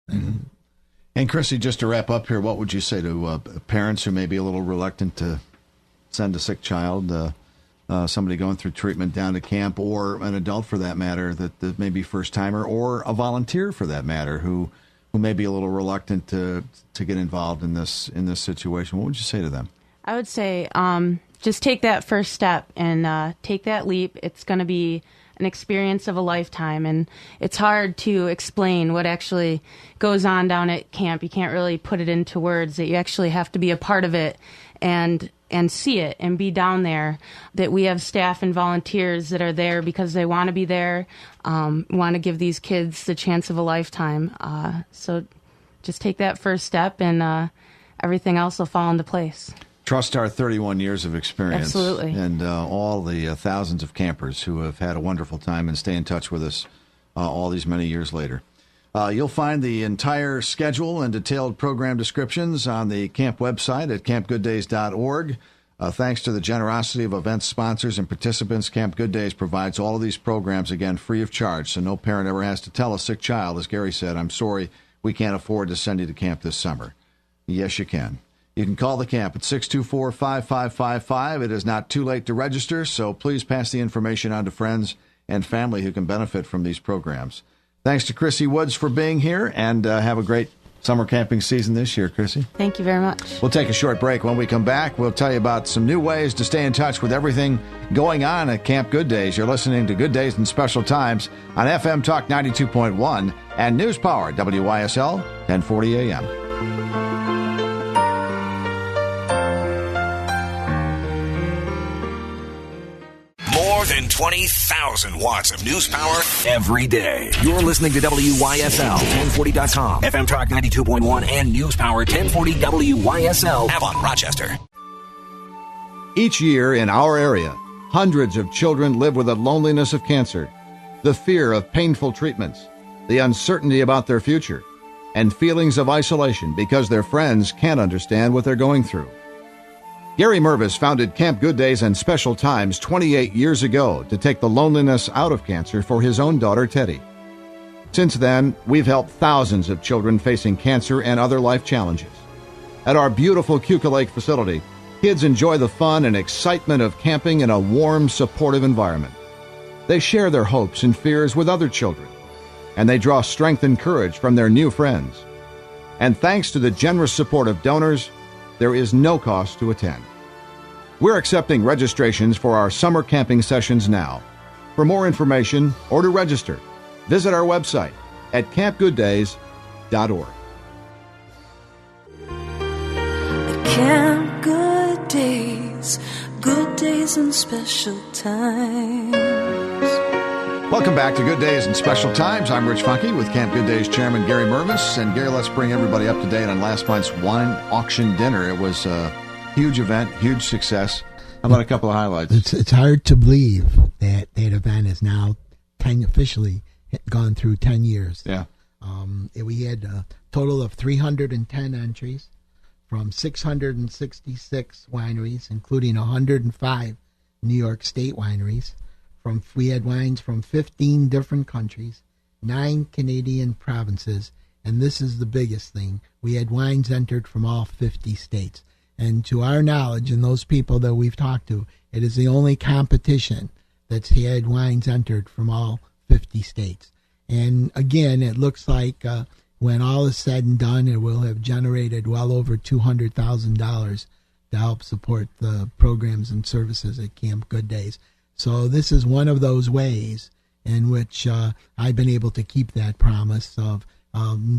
And Chrissy, just to wrap up here, what would you say to parents who may be a little reluctant to send a sick child, somebody going through treatment down to camp, or an adult for that matter, that may be first-timer, or a volunteer for that matter, who may be a little reluctant to get involved in this situation? What would you say to them? I would say just take that first step and take that leap. It's going to be an experience of a lifetime, and it's hard to explain what actually goes on down at camp. You can't really put it into words. That you actually have to be a part of it and see it and be down there. That we have staff and volunteers that are there because they want to be there, want to give these kids the chance of a lifetime. So just take that first step, and everything else will fall into place. Trust our 31 years of experience. Absolutely. And all the thousands of campers who have had a wonderful time and stay in touch with us all these many years later. You'll find the entire schedule and detailed program descriptions on the camp website at campgooddays.org. Thanks to the generosity of event sponsors and participants, Camp Good Days provides all of these programs, again, free of charge, so no parent ever has to tell a sick child, as Gary said, I'm sorry, we can't afford to send you to camp this summer. Yes, you can. You can call the camp at 624-5555. It is not too late to register, so please pass the information on to friends and family who can benefit from these programs. Thanks to Chrissy Woods for being here, and have a great summer camping season this year, Chrissy. Thank you very much. We'll take a short break. When we come back, we'll tell you about some new ways to stay in touch with everything going on at Camp Good Days. You're listening to Good Days and Special Times on FM Talk 92.1 and News Power WYSL 1040 AM. More than 20,000 watts of news power every day. You're listening to WYSL 1040.com, FM Talk 92.1, and News Power 1040 WYSL, Avon, Rochester. Each year in our area, hundreds of children live with the loneliness of cancer, the fear of painful treatments, the uncertainty about their future, and feelings of isolation because their friends can't understand what they're going through. Gary Mervis founded Camp Good Days and Special Times 28 years ago to take the loneliness out of cancer for his own daughter, Teddy. Since then, we've helped thousands of children facing cancer and other life challenges. At our beautiful Cuca Lake facility, kids enjoy the fun and excitement of camping in a warm, supportive environment. They share their hopes and fears with other children, and they draw strength and courage from their new friends. And thanks to the generous support of donors, there is no cost to attend. We're accepting registrations for our summer camping sessions now. For more information or to register, visit our website at campgooddays.org. Camp Good Days and Special Times. Welcome back to Good Days and Special Times. I'm Rich Funky with Camp Good Days Chairman Gary Mervis. And Gary, let's bring everybody up to date on last month's wine auction dinner. It was a huge event, huge success. How about a couple of highlights? It's hard to believe that event is now officially gone through 10 years. Yeah. We had a total of 310 entries from 666 wineries, including 105 New York State wineries. We had wines from 15 different countries, 9 Canadian provinces, and this is the biggest thing. We had wines entered from all 50 states. And to our knowledge, and those people that we've talked to, it is the only competition that's had wines entered from all 50 states. And again, it looks like when all is said and done, it will have generated well over $200,000 to help support the programs and services at Camp Good Days. So this is one of those ways in which I've been able to keep that promise of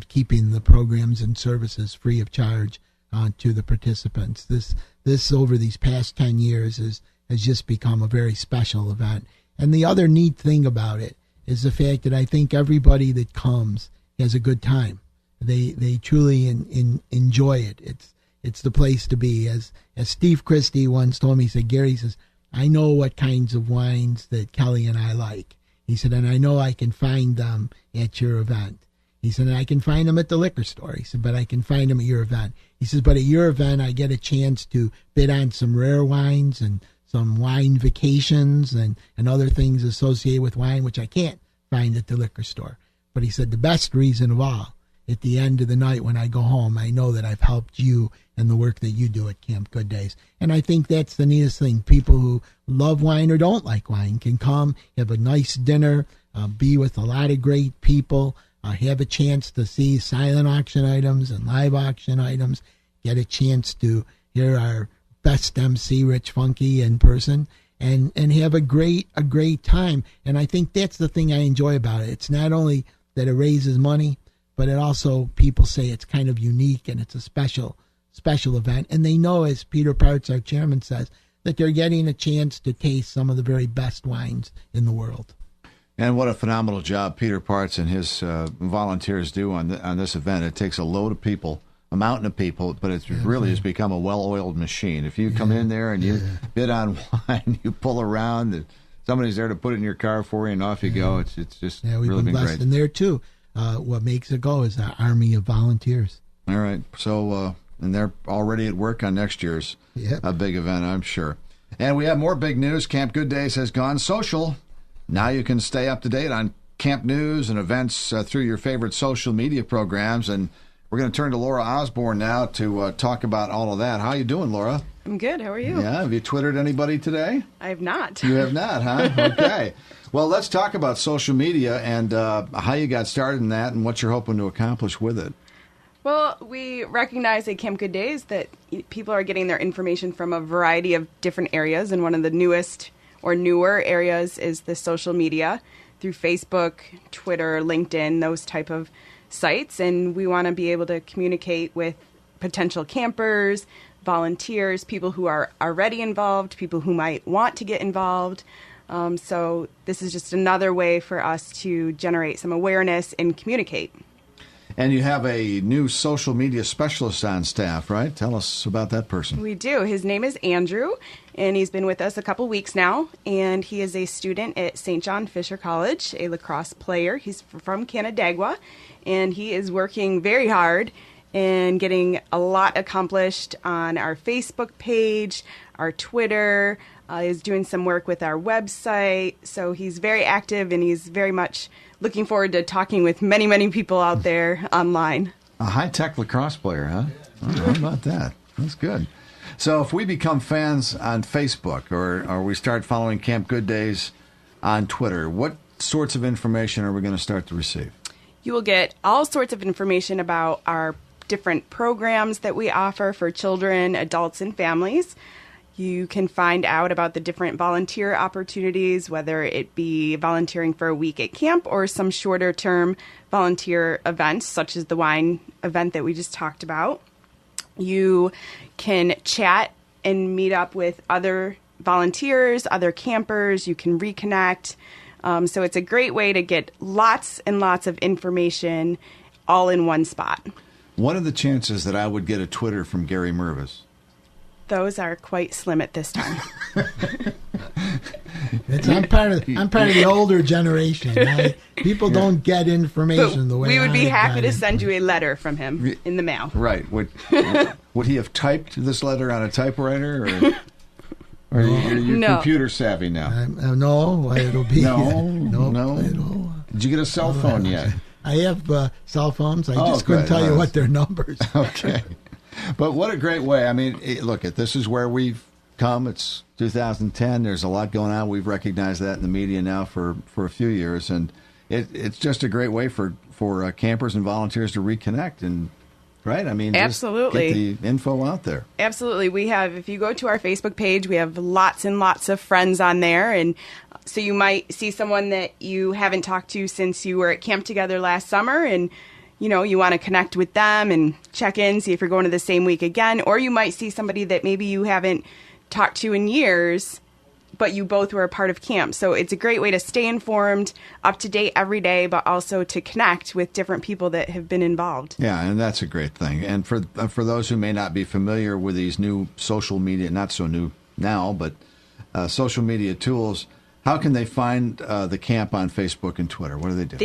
keeping the programs and services free of charge to the participants. This over these past 10 years has just become a very special event. And the other neat thing about it is the fact that I think everybody that comes has a good time. They truly enjoy it. It's the place to be. As Steve Christie once told me, he said, Gary, he says, I know what kinds of wines that Kelly and I like. He said, and I know I can find them at your event. He said, and I can find them at the liquor store. He said, but I can find them at your event. He says, but at your event, I get a chance to bid on some rare wines and some wine vacations and other things associated with wine, which I can't find at the liquor store. But he said, the best reason of all at the end of the night when I go home, I know that I've helped you and the work that you do at Camp Good Days. And I think that's the neatest thing. People who love wine or don't like wine can come, have a nice dinner, be with a lot of great people, have a chance to see silent auction items and live auction items, get a chance to hear our best MC, Rich Funky, in person, and have a great time. And I think that's the thing I enjoy about it. It's not only that it raises money, but it also, people say it's kind of unique and it's a special event. And they know, as Peter Parts, our chairman, says, that they're getting a chance to taste some of the very best wines in the world. And what a phenomenal job Peter Parts and his volunteers do on this event. It takes a load of people, a mountain of people, but it really has become a well-oiled machine. If you come in there and you bid on wine, you pull around, somebody's there to put it in your car for you, and off you go. It's just really been great. And there, too, what makes it go is our army of volunteers. All right. So, and they're already at work on next year's big event, I'm sure. And we have more big news. Camp Good Days has gone social. Now you can stay up to date on camp news and events through your favorite social media programs. And we're going to turn to Laura Osborne now to talk about all of that. How you doing, Laura? I'm good. How are you? Yeah. Have you Twittered anybody today? I have not. You have not, huh? Okay. Well, let's talk about social media and how you got started in that and what you're hoping to accomplish with it. Well, we recognize at Camp Good Days that people are getting their information from a variety of different areas, and one of the newest or newer areas is the social media through Facebook, Twitter, LinkedIn, those type of sites. And we want to be able to communicate with potential campers, volunteers, people who are already involved, people who might want to get involved. So this is just another way for us to generate some awareness and communicate. And you have a new social media specialist on staff, right? Tell us about that person. We do. His name is Andrew, and he's been with us a couple weeks now, and he is a student at St. John Fisher College, a lacrosse player. He's from Canandaigua, and he is working very hard and getting a lot accomplished on our Facebook page, our Twitter, is doing some work with our website. So he's very active, and he's very much looking forward to talking with many, many people out there online. A high-tech lacrosse player, huh? Oh, how about that? That's good. So if we become fans on Facebook or we start following Camp Good Days on Twitter, what sorts of information are we going to start to receive? You will get all sorts of information about our different programs that we offer for children, adults, and families. You can find out about the different volunteer opportunities, whether it be volunteering for a week at camp or some shorter-term volunteer events, such as the wine event that we just talked about. You can chat and meet up with other volunteers, other campers. You can reconnect. So it's a great way to get lots and lots of information all in one spot. What are the chances that I would get a Twitter from Gary Mervis? Those are quite slim at this time. I'm part of the older generation. People don't get information the way we would be happy to it. send you a letter from him in the mail. Right. Would he have typed this letter on a typewriter, or are you computer savvy now? No, it'll be no. Did you get a cell phone yet? I have cell phones. I just couldn't tell you what their numbers. Okay. But what a great way. I mean, look, this is where we've come. It's 2010. There's a lot going on. We've recognized that in the media now for a few years. And it's just a great way for campers and volunteers to reconnect. And right? I mean, absolutely. Just get the info out there. Absolutely. We have, if you go to our Facebook page, we have lots and lots of friends on there. And so you might see someone that you haven't talked to since you were at camp together last summer, and you want to connect with them and check in, see if you're going to the same week again. Or you might see somebody that maybe you haven't talked to in years, but you both were a part of camp. So it's a great way to stay informed, up to date every day, but also to connect with different people that have been involved. Yeah, and that's a great thing. And for those who may not be familiar with these new social media, not so new now, but social media tools, how can they find the camp on Facebook and Twitter? What do they do?